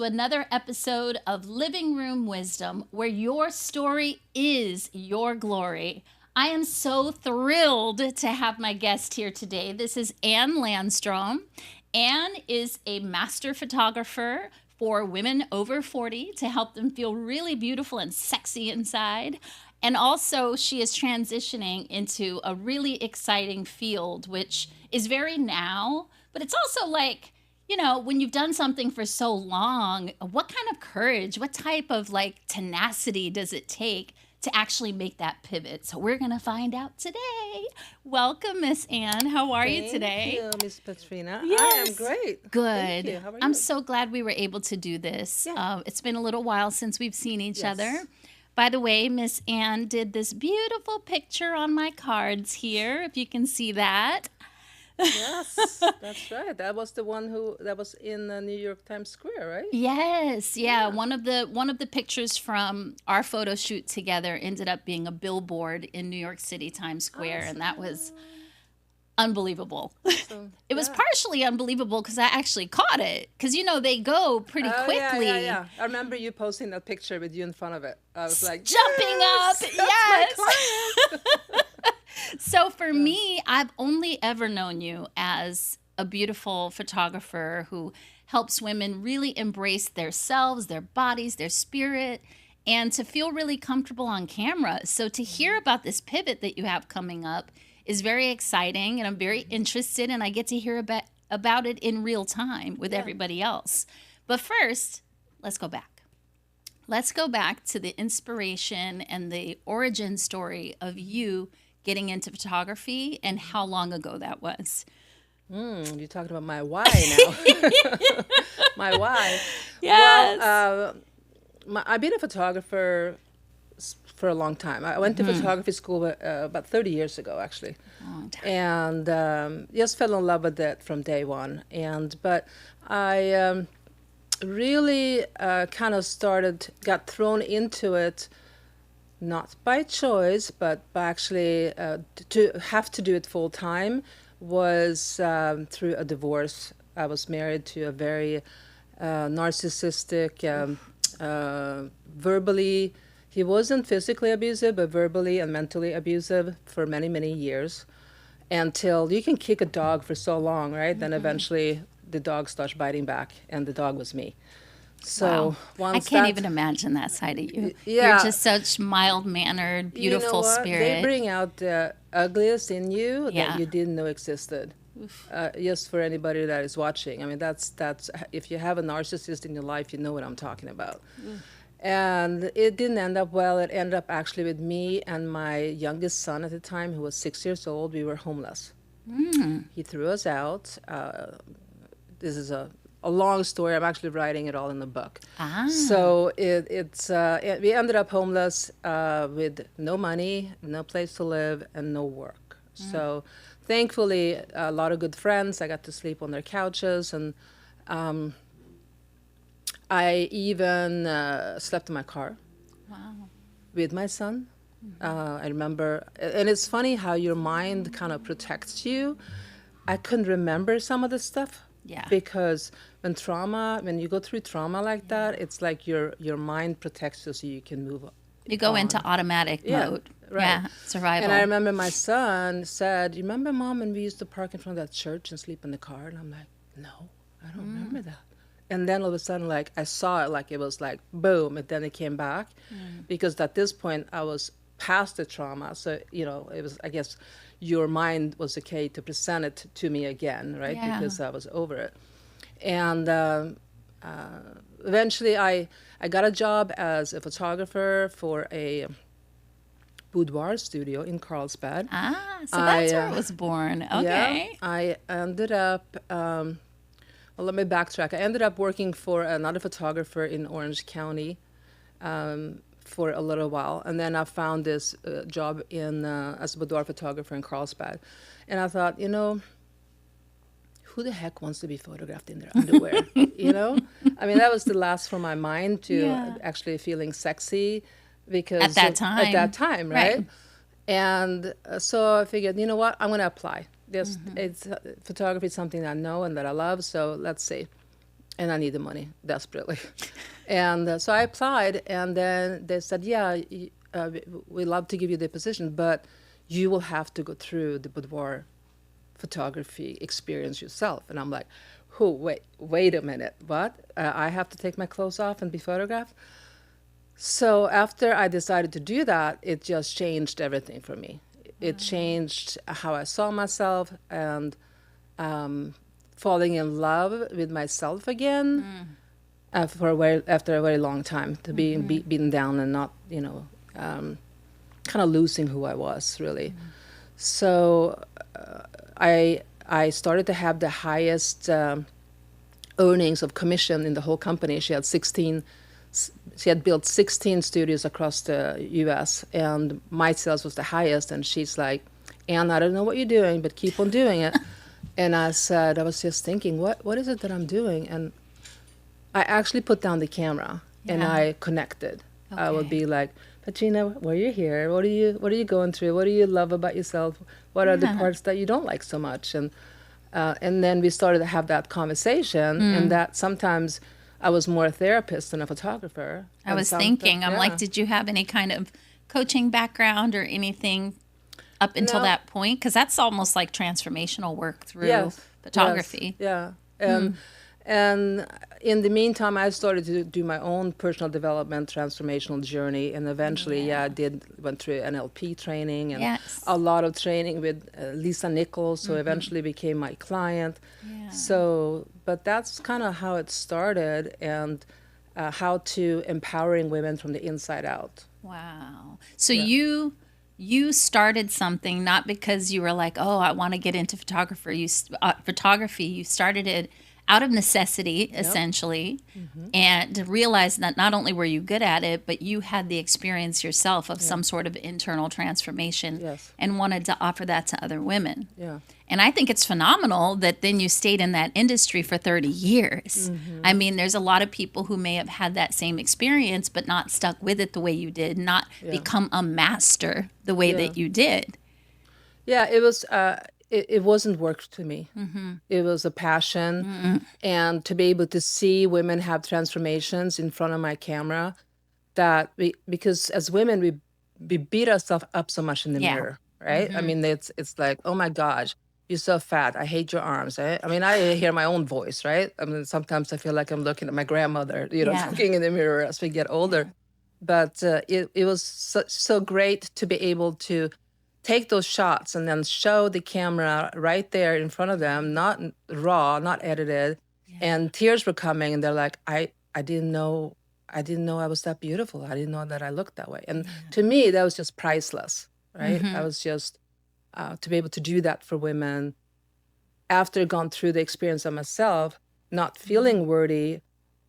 another episode of Living Room Wisdom, where your story is your glory. I am so thrilled to have my guest here today. This is Ann Landstrom. Ann is a master photographer for women over 40 to help them feel really beautiful and sexy inside. And also, she is transitioning into a really exciting field, which is very now, but it's also like, you know, when you've done something for so long, what kind of courage, what type of like tenacity does it take to actually make that pivot? So we're going to find out today. Welcome, Miss Ann. How are you today? Thank you, Miss Patrina. Yes. I am great. Good. Thank you. How are I'm you? so glad we were able to do this. Yeah. It's been a little while since we've seen each Yes. other. By the way, Miss Ann did this beautiful picture on my cards here, if you can see that. Yes, that's right. That was the one that was in New York Times Square, right? Yes, yeah. Yeah. One of the pictures from our photo shoot together ended up being a billboard in New York City Times Square, and that was unbelievable. So, It was yeah. partially unbelievable because I actually caught it. Because, you know, they go pretty Oh, quickly. yeah. I remember you posting that picture with you in front of it. I was like, Jumping yes, up. that's my Yes. client. So for me, I've only ever known you as a beautiful photographer who helps women really embrace their selves, their bodies, their spirit, and to feel really comfortable on camera. So to hear about this pivot that you have coming up is very exciting, and I'm very interested, and I get to hear about it in real time with Yeah. everybody else. But first, let's go back. Let's go back to the inspiration and the origin story of you getting into photography and how long ago that was. You're talking about my why now. My why. Yes. Well, I've been a photographer for a long time. I went to photography school about 30 years ago, actually. Long time. And just fell in love with it from day one. But I really kind of got thrown into it, not by choice, but by actually to have to do it full time was through a divorce. I was married to a very narcissistic, verbally, he wasn't physically abusive, but verbally and mentally abusive for many, many years. Until you can kick a dog for so long, right? Then eventually the dog starts biting back, and the dog was me. So Wow. I once can't that, even imagine that side of you. Yeah. You're just such mild-mannered, you know beautiful what? spirit. They bring out the ugliest in you Yeah. that you didn't know existed. Just for anybody that is watching, I mean, that's if you have a narcissist in your life, you know what I'm talking about. And it didn't end up well. It ended up actually with me and my youngest son at the time, who was 6 years old. We were homeless. He threw us out. This is a long story. I'm actually writing it all in the book. So we ended up homeless with no money, no place to live, and no work. So thankfully, a lot of good friends. I got to sleep on their couches, and I even slept in my car Wow. with my son. I remember, and it's funny how your mind kind of protects you. I couldn't remember some of this stuff. Yeah. Because when you go through trauma like that, it's like your mind protects you so you can move. You go into on. automatic Yeah, mode. right. Yeah, survival. And I remember my son said, "You remember, Mom, when we used to park in front of that church and sleep in the car?" And I'm like, "No, I don't remember that." And then all of a sudden, like, I saw it, like it was like boom, and then it came back, because at this point I was past the trauma. So it was, I guess, your mind was okay to present it to me again, right? Yeah. Because I was over it. And eventually, I got a job as a photographer for a boudoir studio in Carlsbad. So that's where I, it was born. Yeah, Okay. I ended up, well, let me backtrack. I ended up working for another photographer in Orange County for a little while. And then I found this job as a boudoir photographer in Carlsbad. And I thought, who the heck wants to be photographed in their underwear? I mean, that was the last from my mind to Yeah. actually feeling sexy, because At that time. At that time, right? Right. And so I figured, you know what, I'm going to apply. Photography is something I know and that I love, so let's see. and I needed money desperately. And so I applied, and then they said, yeah, we love to give you the position, but you will have to go through the boudoir photography experience yourself. And I'm like, wait a minute, what? I have to take my clothes off and be photographed? So after I decided to do that, it just changed everything for me. It changed how I saw myself, and falling in love with myself again after a very long time, to being beaten down and not, kind of losing who I was, really. So I started to have the highest earnings of commission in the whole company. She had built 16 studios across the U.S., and my sales was the highest. And she's like, Ann, I don't know what you're doing, but keep on doing it. And I said, I was just thinking, what is it that I'm doing? And I actually put down the camera and I connected. Okay. I would be like, Patrina, why are you here? What are you going through? What do you love about yourself? What are the parts that you don't like so much? And then we started to have that conversation, and that sometimes I was more a therapist than a photographer. I was thinking, I'm like, did you have any kind of coaching background or anything up until that point? Because that's almost like transformational work through photography. Yes, yeah. And in the meantime, I started to do my own personal development, transformational journey, and eventually, I went through NLP training and a lot of training with Lisa Nichols, who eventually became my client. Yeah. So, but that's kind of how it started, and how to empowering women from the inside out. Wow. So you started something not because you were like, oh, I want to get into photography. You started it out of necessity, essentially, and realized that not only were you good at it, but you had the experience yourself of some sort of internal transformation and wanted to offer that to other women. Yeah. And I think it's phenomenal that then you stayed in that industry for 30 years. I mean, there's a lot of people who may have had that same experience, but not stuck with it the way you did, not become a master the way that you did. Yeah, it was... It wasn't work to me. It was a passion. And to be able to see women have transformations in front of my camera, because as women, we beat ourselves up so much in the mirror, right? I mean, it's like, oh my gosh, you're so fat. I hate your arms. I mean, I hear my own voice, right? I mean, sometimes I feel like I'm looking at my grandmother, looking in the mirror as we get older. But it was so great to be able to take those shots and then show the camera right there in front of them, not raw, not edited. And tears were coming, and they're like, I didn't know I was that beautiful. I didn't know that I looked that way. And to me, that was just priceless, right? I was just, to be able to do that for women after gone through the experience of myself, not feeling worthy,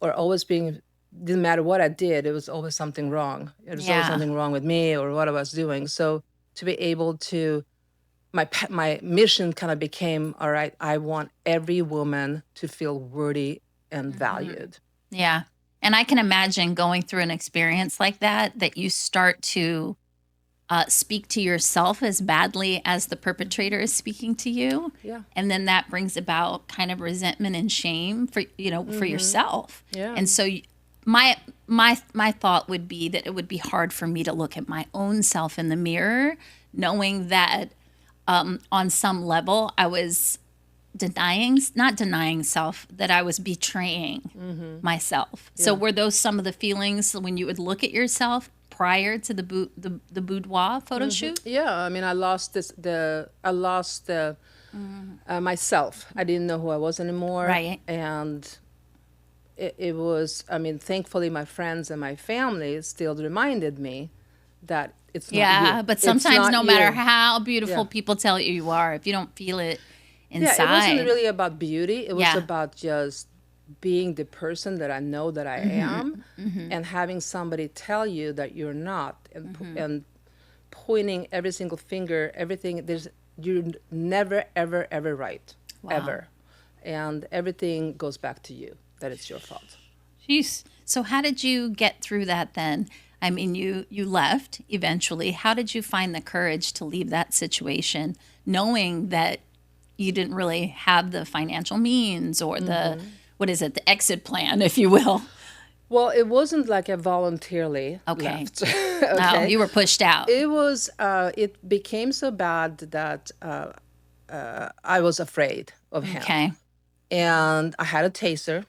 or always didn't matter what I did, it was always something wrong. It was always something wrong with me or what I was doing. So to be able to, my mission kind of became, all right, I want every woman to feel worthy and valued. Yeah. And I can imagine going through an experience like that you start to speak to yourself as badly as the perpetrator is speaking to you. Yeah. And then that brings about kind of resentment and shame for yourself. Yeah. And so my thought would be that it would be hard for me to look at my own self in the mirror, knowing that on some level I was not denying self, that I was betraying myself. Yeah. So were those some of the feelings when you would look at yourself prior to the boudoir photo shoot? Yeah, I mean, I lost myself. I didn't know who I was anymore. Right. And it was, I mean, thankfully my friends and my family still reminded me that it's not you. Yeah, but sometimes no matter how beautiful people tell you are, if you don't feel it inside. Yeah, it wasn't really about beauty. It was about just being the person that I know that I am, and having somebody tell you that you're not, and pointing every single finger, everything, you're never, ever, ever right. Wow. Ever. And everything goes back to you, that it's your fault. Jeez. So how did you get through that then? I mean, you left eventually. How did you find the courage to leave that situation, knowing that you didn't really have the financial means or what is it, the exit plan, if you will. Well, it wasn't like I voluntarily Okay. left. No, you were pushed out. It was, it became so bad that I was afraid of him. Okay. And I had a taser.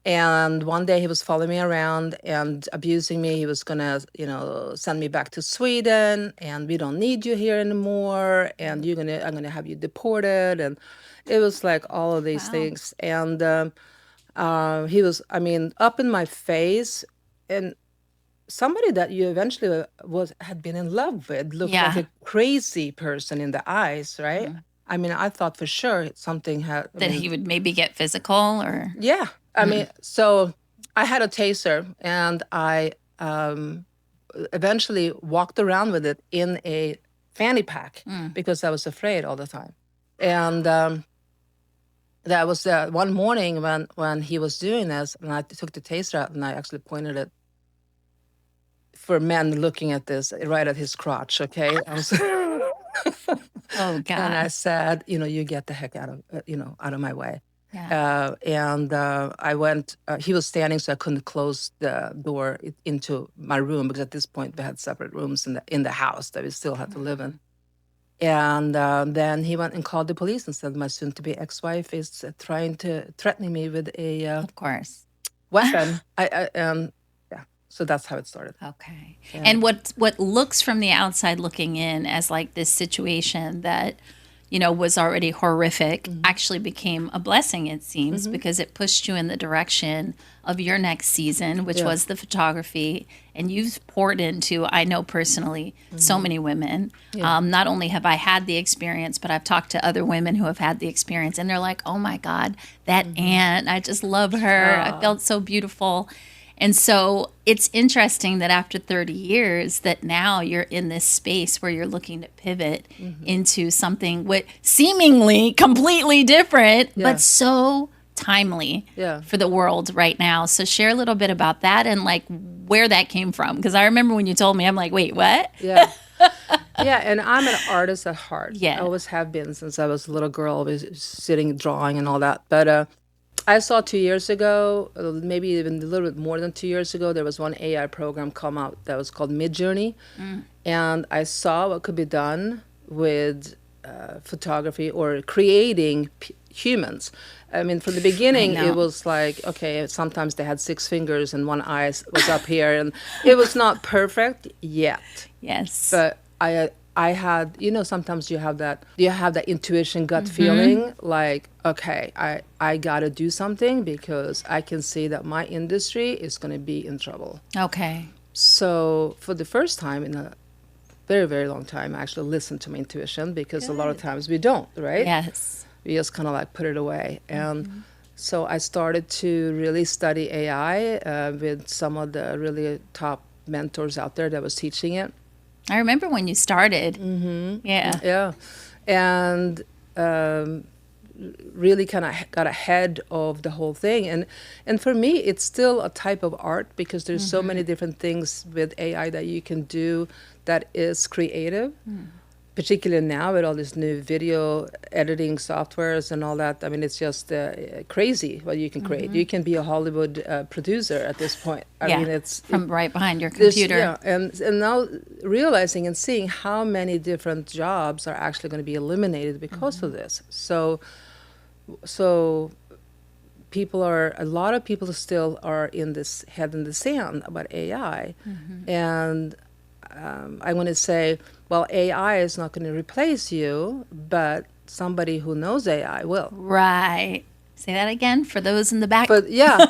And one day he was following me around and abusing me. He was gonna, send me back to Sweden, and we don't need you here anymore. And I'm gonna have you deported. And it was like all of these things. And he was, up in my face, and somebody that you eventually had been in love with looked like a crazy person in the eyes, right? I thought for sure something had that he would maybe get physical or yeah. So I had a taser, and I eventually walked around with it in a fanny pack because I was afraid all the time. And that was one morning when he was doing this, and I took the taser out and I actually pointed it for men looking at this right at his crotch. Okay. I was oh God. And I said, you get the heck out of my way. Yeah. And I went, he was standing, so I couldn't close the door into my room, because at this point we had separate rooms in the house that we still had to live in. And then he went and called the police and said, my soon-to-be ex-wife is threatening me with a of course weapon. So that's how it started. Okay. Yeah. And what looks from the outside looking in as like this situation that, was already horrific actually became a blessing, it seems, because it pushed you in the direction of your next season, which was the photography. And you've poured into, I know personally, so many women. Yeah. Not only have I had the experience, but I've talked to other women who have had the experience. And they're like, oh my God, that Ann, I just love her. I felt so beautiful. And so it's interesting that after 30 years that now you're in this space where you're looking to pivot into something seemingly completely different, but so timely for the world right now. So share a little bit about that and like where that came from. Because I remember when you told me, I'm like, wait, what? Yeah. Yeah, and I'm an artist at heart. Yeah. I always have been since I was a little girl, always sitting, drawing and all that. But I saw 2 years ago, maybe even a little bit more than 2 years ago, there was one AI program come out that was called Midjourney. And I saw what could be done with photography or creating humans. From the beginning, it was like, okay, sometimes they had 6 fingers and one eye was up here. And it was not perfect yet. Yes. But I had, sometimes you have that intuition, gut feeling, like, okay, I got to do something because I can see that my industry is going to be in trouble. Okay. So for the first time in a very, very long time, I actually listened to my intuition, because a lot of times we don't, right? Yes. We just kind of like put it away. And so I started to really study AI with some of the really top mentors out there that was teaching it. I remember when you started. Yeah. Yeah. And really kind of got ahead of the whole thing. And for me, it's still a type of art, because there's so many different things with AI that you can do that is creative. Particularly now with all these new video editing softwares and all that. It's just crazy what you can create. You can be a Hollywood producer at this point. It's from right behind your computer. And now realizing and seeing how many different jobs are actually going to be eliminated because of this. So a lot of people still are in this head in the sand about AI. And I want to say, well, AI is not going to replace you, but somebody who knows AI will. Right. Say that again for those in the back. But yeah,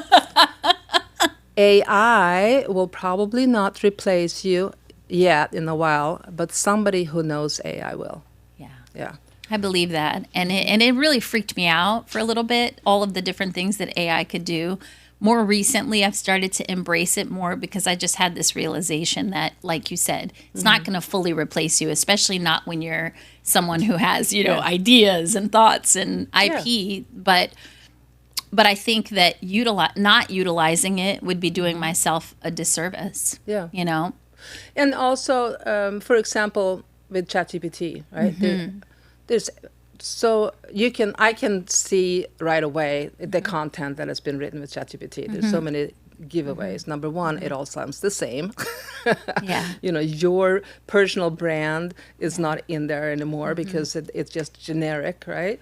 AI will probably not replace you yet in a while, but somebody who knows AI will. Yeah. Yeah. I believe that. And it really freaked me out for a little bit, all of the different things that AI could do. More recently, I've started to embrace it more because I just had this realization that, like you said, it's not going to fully replace you, especially not when you're someone who has, ideas and thoughts and IP. But I think that not utilizing it would be doing myself a disservice. Yeah. And also, for example, with ChatGPT, right? There's So I can see right away the content that has been written with ChatGPT. There's so many giveaways. Number one, it all sounds the same. Yeah. Your personal brand is not in there anymore because it's just generic, right?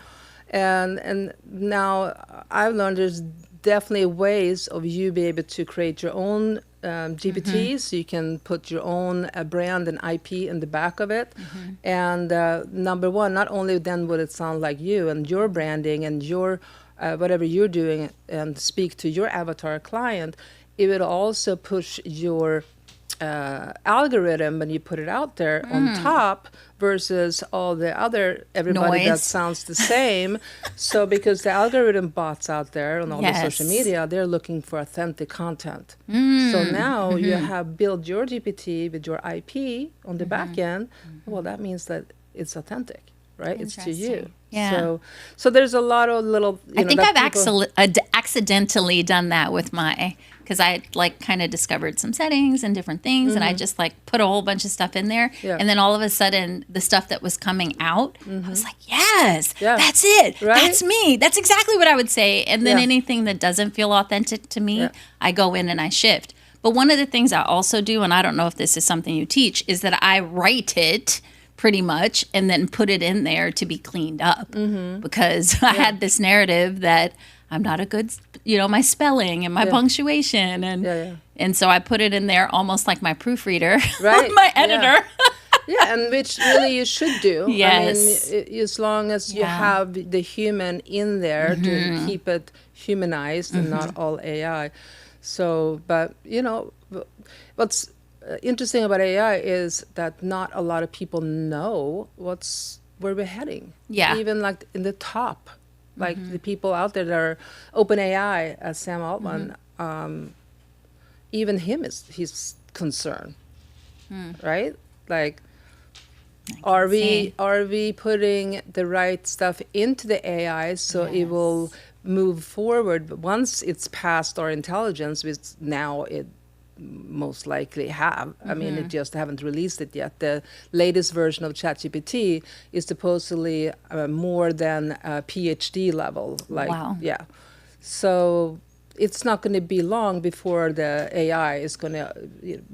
And now I've learned there's definitely ways of you be able to create your own GPT, so you can put your own brand and IP in the back of it. And number one, not only then would it sound like you and your branding and your whatever you're doing and speak to your avatar client, it would also push your algorithm when you put it out there on top versus all the other everybody that Noise. sounds the same. So because the algorithm bots out there on all the social media, they're looking for authentic content. So now you have built your GPT with your IP on the back end. Well, that means that it's authentic, right? It's to you. Interesting. Yeah. So there's a lot of little. I think that I've people- accidentally done that with because I like kind of discovered some settings and different things, and I just like put a whole bunch of stuff in there, and then all of a sudden the stuff that was coming out, I was like, yes, that's it, Right? that's me, that's exactly what I would say. And then Yeah. anything that doesn't feel authentic to me, I go in and I shift. But one of the things I also do, and I don't know if this is something you teach, is that I write it pretty much and then put it in there to be cleaned up because I had this narrative that I'm not a good, my spelling and my punctuation and so I put it in there almost like my proofreader, Right. my editor. Yeah, and which really you should do. Yes. I mean, as long as you have the human in there to keep it humanized and not all AI. So, but, what's interesting about AI is that not a lot of people know where we're heading. Yeah. Even like in the top, like the people out there that are OpenAI, as Sam Altman, even he's concerned, right? Like, are we putting the right stuff into the AI so it will move forward? But once it's past our intelligence, which now it most likely have. I mean, it just haven't released it yet. The latest version of ChatGPT is supposedly more than a PhD level. Like, Wow. yeah. So it's not going to be long before the AI is going to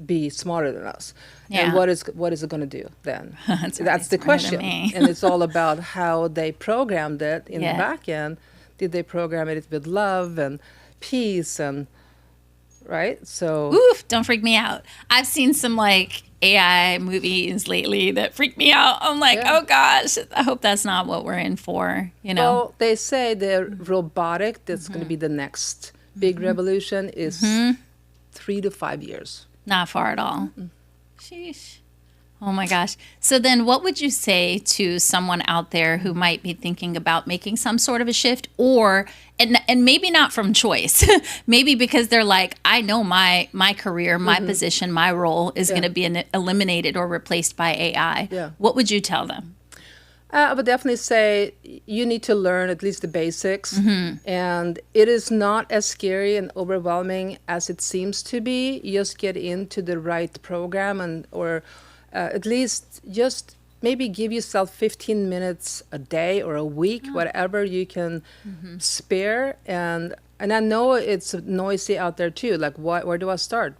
be smarter than us. Yeah. And what is it going to do then? It's That's the smarter than question. me. And it's all about how they programmed it in the back end. Did they program it with love and peace and right? So Oof, don't freak me out. I've seen some like AI movies lately that freak me out. I'm like, oh gosh, I hope that's not what we're in for, Well, they say the robotic that's going to be the next big revolution is 3 to 5 years. Not far at all. Sheesh. Oh my gosh. So then what would you say to someone out there who might be thinking about making some sort of a shift and maybe not from choice, maybe because they're like, I know my career, my position, my role is going to be eliminated or replaced by AI. Yeah. What would you tell them? I would definitely say you need to learn at least the basics. And it is not as scary and overwhelming as it seems to be. You just get into the right program or at least just maybe give yourself 15 minutes a day or a week, whatever you can spare. And I know it's noisy out there too. Like, where do I start?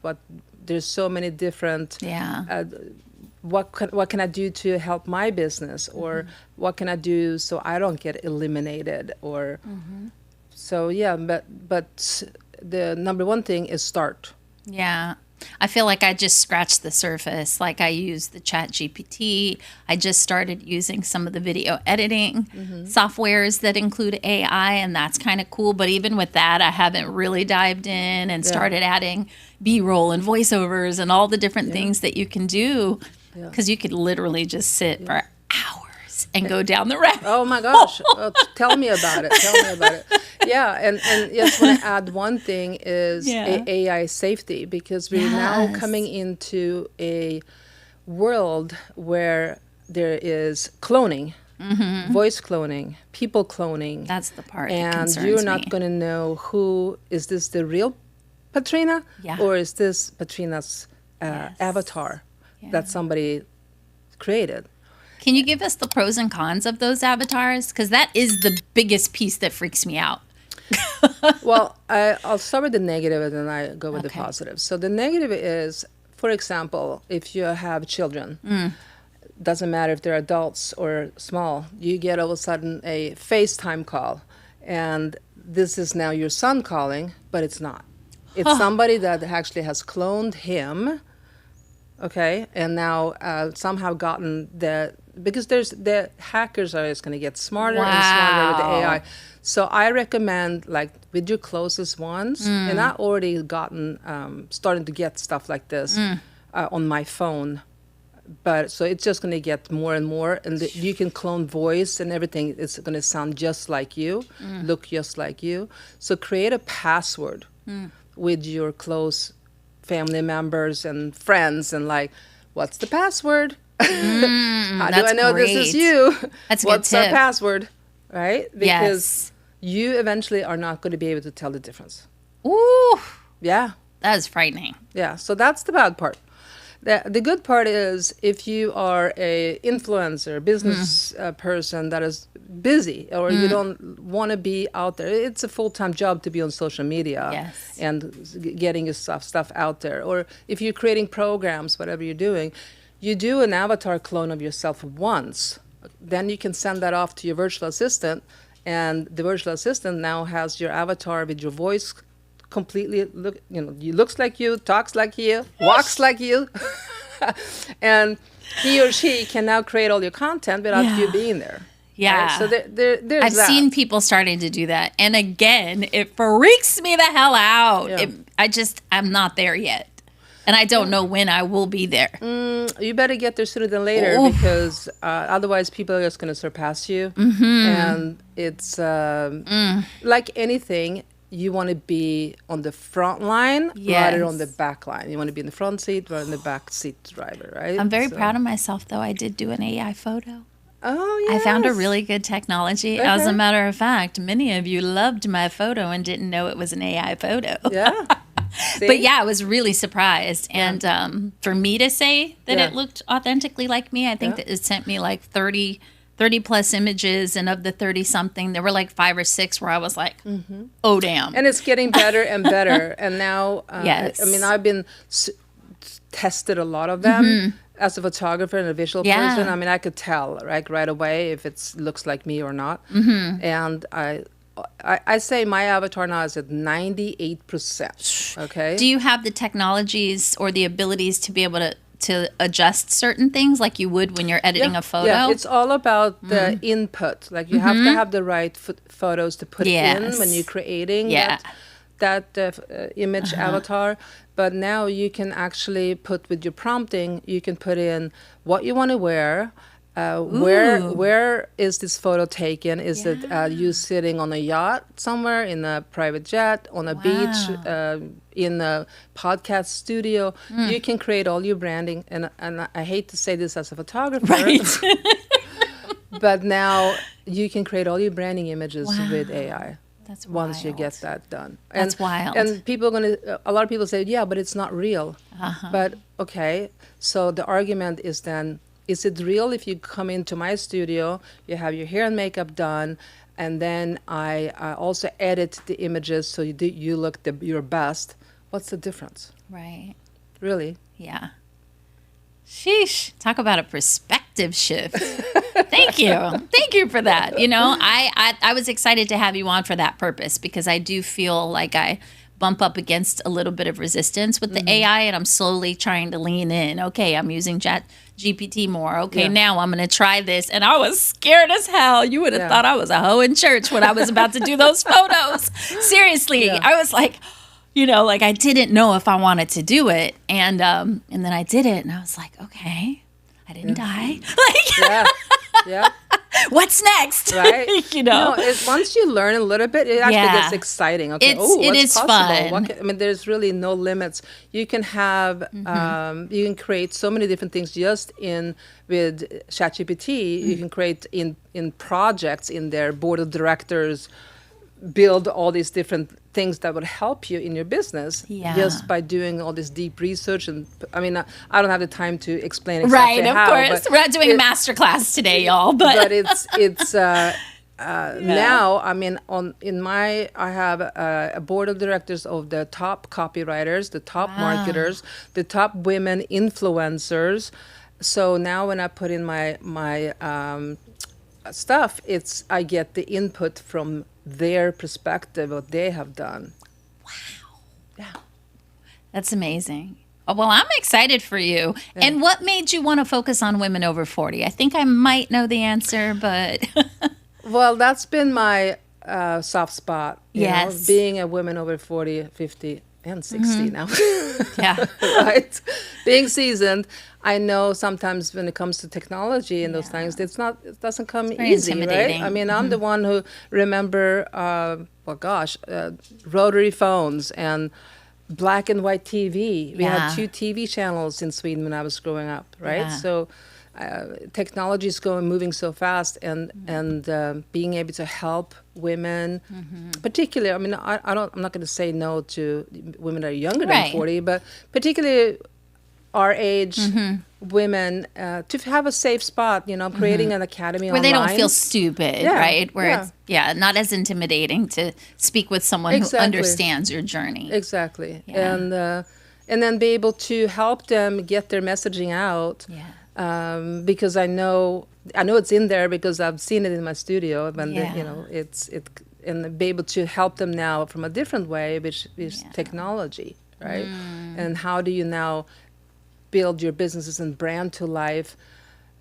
There's so many different. What can I do to help my business, or what can I do so I don't get eliminated, or so but the number one thing is start. Yeah. I feel like I just scratched the surface. Like I use the Chat GPT. I just started using some of the video editing softwares that include AI, and that's kind of cool. But even with that, I haven't really dived in and started adding B-roll and voiceovers and all the different things that you can do, because you could literally just sit for hours and go down the rabbit. Oh my gosh! Tell me about it. Yeah, and just want to add one thing is AI safety, because we're now coming into a world where there is cloning, voice cloning, people cloning. That's the part that and concerns you're not me. going to know is this the real Patrina, or is this Patrina's avatar that somebody created. Can you give us the pros and cons of those avatars? Because that is the biggest piece that freaks me out. Well, I'll start with the negative and then I go with the Okay. positive. So the negative is, for example, if you have children, doesn't matter if they're adults or small, you get all of a sudden a FaceTime call. And this is now your son calling, but it's not. It's somebody that actually has cloned him, okay, and now somehow gotten because the hackers are just going to get smarter and smarter with the Wow. AI. So I recommend, like, with your closest ones, and I already gotten, starting to get stuff like this on my phone. But so it's just going to get more and more, and you can clone voice and everything. It's going to sound just like you, look just like you. So create a password with your close family members and friends, and like, what's the password? How do that's I know this is great. you? That's a good What's our tip. password? Right? Yes. Because you eventually are not going to be able to tell the difference. Ooh, Yeah. that is frightening. Yeah, so that's the bad part. The good part is if you are a influencer, business person that is busy, or you don't want to be out there. It's a full-time job to be on social media Yes. and getting your stuff out there. Or if you're creating programs, whatever you're doing, you do an avatar clone of yourself once. Then you can send that off to your virtual assistant, and the virtual assistant now has your avatar with your voice completely looks like you, talks like you, walks like you, and he or she can now create all your content without you being there. Yeah. Right? So there's I've that. seen people starting to do that. And again, it freaks me the hell out. Yeah. I'm not there yet. And I don't know when I will be there. You better get there sooner than later, Oof. because otherwise people are just going to surpass you. And it's like anything, you want to be on the front line rather on the Yes. back line. You want to be in the front seat rather than the back seat driver, right? I'm very So- proud of myself, though. I did do an AI photo. Oh, I yes. found a really good technology. As a Okay. matter of fact, many of you loved my photo and didn't know it was an AI photo. Yeah. See? But yeah, I was really surprised. And for me to say that Yeah. it looked authentically like me, I think Yeah. that it sent me like 30 plus images. And of the 30 something, there were like 5 or 6 where I was like, oh, damn. And it's getting better and better. And now, Yes. I mean, I've been tested a lot of them as a photographer and a visual Yeah. person. I mean, I could tell right away if it looks like me or not. And I say my avatar now is at 98%. Okay. Do you have the technologies or the abilities to be able to adjust certain things like you would when you're editing a photo? Yeah, it's all about the input. Like you have to have the right photos to put in when Yes. you're creating Yeah. that image avatar. But now you can actually put, with your prompting, you can put in what you want to wear. Where is this photo taken? Is it you sitting on a yacht somewhere, in a private jet, on a beach, in a podcast studio? You can create all your branding, and I hate to say this as a photographer, Right. but now you can create all your branding images with AI. That's Once you wild. get that done. That's wild. And people are gonna. A lot of people say, yeah, but it's not real. But okay, so the argument is then, is it real if you come into my studio, you have your hair and makeup done, and then I also edit the images so you look your best? What's the difference? Right. Really? Yeah. Sheesh. Talk about a perspective shift. Thank you. Thank you for that. You know, I was excited to have you on for that purpose, because I do feel like I bump up against a little bit of resistance with the AI, and I'm slowly trying to lean in. Okay, I'm using GPT more. Okay, now I'm going to try this. And I was scared as hell. You would have thought I was a hoe in church when I was about to do those photos. Seriously. I was like, you know, like I didn't know if I wanted to do it. And then I did it, and I was like, okay, I didn't die. Like, Yeah. Yeah. what's next? Right? You know? No, once you learn a little bit, it actually Yeah. gets exciting. Okay, It what's is possible? fun. I mean, there's really no limits. You can have, you can create so many different things just with ChatGPT. You can create in projects in their board of directors, build all these different things that would help you in your business Yeah. just by doing all this deep research. And I mean, I don't have the time to explain exactly Right, of how. course. But We're not doing a master class today, y'all. But it's now, I mean, I have a board of directors of the top copywriters, the top marketers, the top women influencers. So now when I put in my stuff, I get the input from their perspective, what they have done. Yeah. that's amazing. Oh, well, I'm excited for you. Yeah. And what made you want to focus on women over 40? I think I might know the answer, but Well, that's been my soft spot. You know, Yes. being a woman over 40, 50, and 60 now. yeah. Right? Being seasoned, I know sometimes when it comes to technology and those things, it doesn't come very easy, right? intimidating. I mean, I'm the one who remember, rotary phones and black and white TV. We Yeah. had 2 TV channels in Sweden when I was growing up, right? Yeah. So technology is moving so fast, and being able to help women, particularly. I mean, I'm not going to say no to women that are younger Right. than 40, but particularly our age women to have a safe spot. You know, creating an academy Where they don't online. feel stupid, Yeah, right? Where yeah. it's not as intimidating to spepe with someone Exactly. who understands your journey. Exactly, Yeah. and then be able to help them get their messaging out. Yeah. Because I know it's in there because I've seen it in my studio, and Yeah. you know and be able to help them now from a different way, which is technology, right? And how do you now build your businesses and brand to life?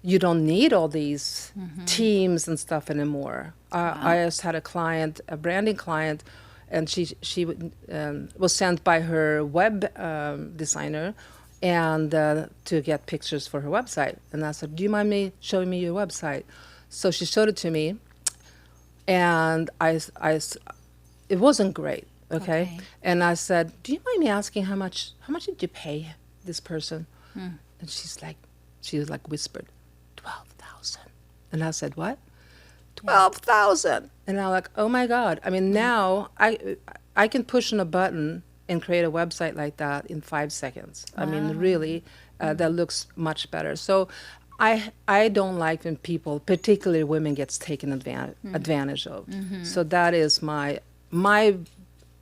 You don't need all these teams and stuff anymore. I just had a branding client, and she was sent by her web designer, and to get pictures for her website. And I said, do you mind me showing me your website? So she showed it to me, and it wasn't great, okay? And I said, do you mind me asking how much did you pay this person? And she was like whispered, 12,000. And I said, what? 12,000. And I'm like, oh my God. I mean, now I can push on a button and create a website like that in 5 seconds. I mean, really, that looks much better. So I don't like when people, particularly women, gets taken advantage of. So that is my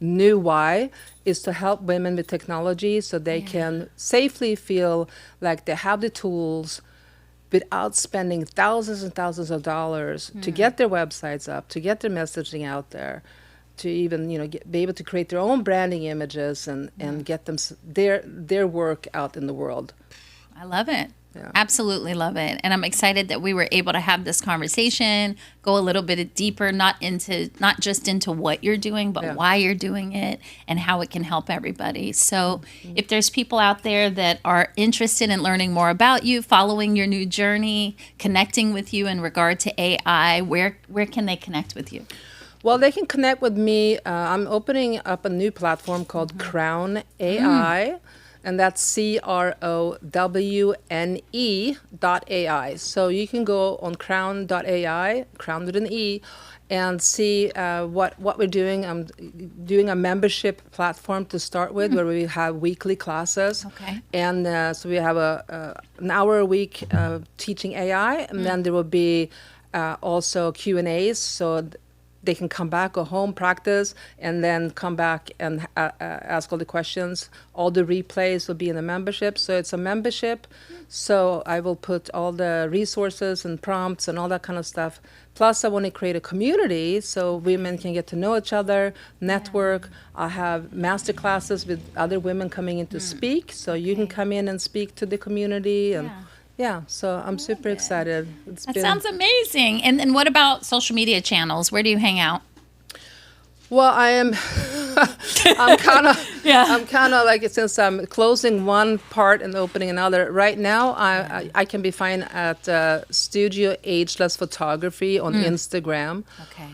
new why, is to help women with technology so they can safely feel like they have the tools without spending thousands and thousands of dollars to get their websites up, to get their messaging out there, to even be able to create their own branding images and get them their work out in the world. I love it. Yeah. Absolutely love it. And I'm excited that we were able to have this conversation, go a little bit deeper, not just into what you're doing, but why you're doing it and how it can help everybody. So if there's people out there that are interested in learning more about you, following your new journey, connecting with you in regard to AI, where can they connect with you? Well, they can connect with me. I'm opening up a new platform called Crown AI. And that's CROWNE.ai. So you can go on crown.ai, crown with an E, and see what we're doing. I'm doing a membership platform to start with, where we have weekly classes. Okay. And so we have an hour a week teaching AI, and then there will be also Q&As. So they can come back, go home, practice, and then come back and ask all the questions. All the replays will be in the membership. So it's a membership. So I will put all the resources and prompts and all that kind of stuff. Plus, I want to create a community so women can get to know each other, network. I have master classes with other women coming in to speak. So you can come in and speak to the community. And so I'm super excited. That sounds amazing. And then what about social media channels? Where do you hang out? Well, I'm kind of like, since I'm closing one part and opening another. Right now, I can be found at Studio Ageless Photography on Instagram. Okay.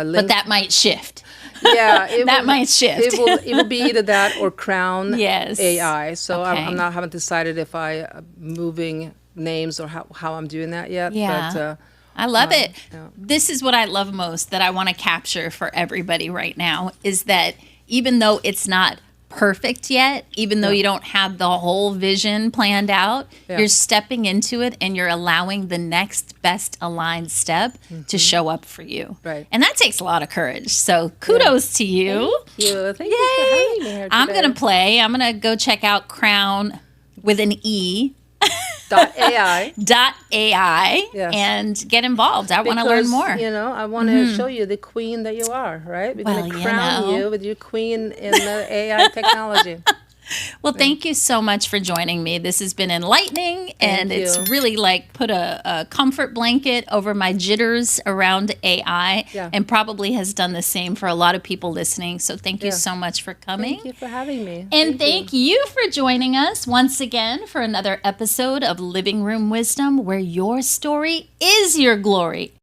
Link, But that might shift. yeah, That might shift. It will be either that or Crown Yes. AI. So Okay. I haven't decided if I moving names or how I'm doing that yet. Yeah. But, I love it. yeah. This is what I love most, that I want to capture for everybody right now, is that even though it's not perfect yet, even though you don't have the whole vision planned out, you're stepping into it and you're allowing the next best aligned step to show up for you. Right. And that takes a lot of courage. So kudos to you. Thank you. Thank you for having me here today. I'm going to go check out Crown with an E. .ai. .ai Yes. and get involved. I want to learn more. You know, I want to show you the queen that you are, right? We're going to crown you with your queen in the AI technology. Well, thank you so much for joining me. This has been enlightening, and it's really like put a comfort blanket over my jitters around AI, and probably has done the same for a lot of people listening. So thank you so much for coming. Thank you for having me. And thank you for joining us once again for another episode of Living Room Wisdom, where your story is your glory.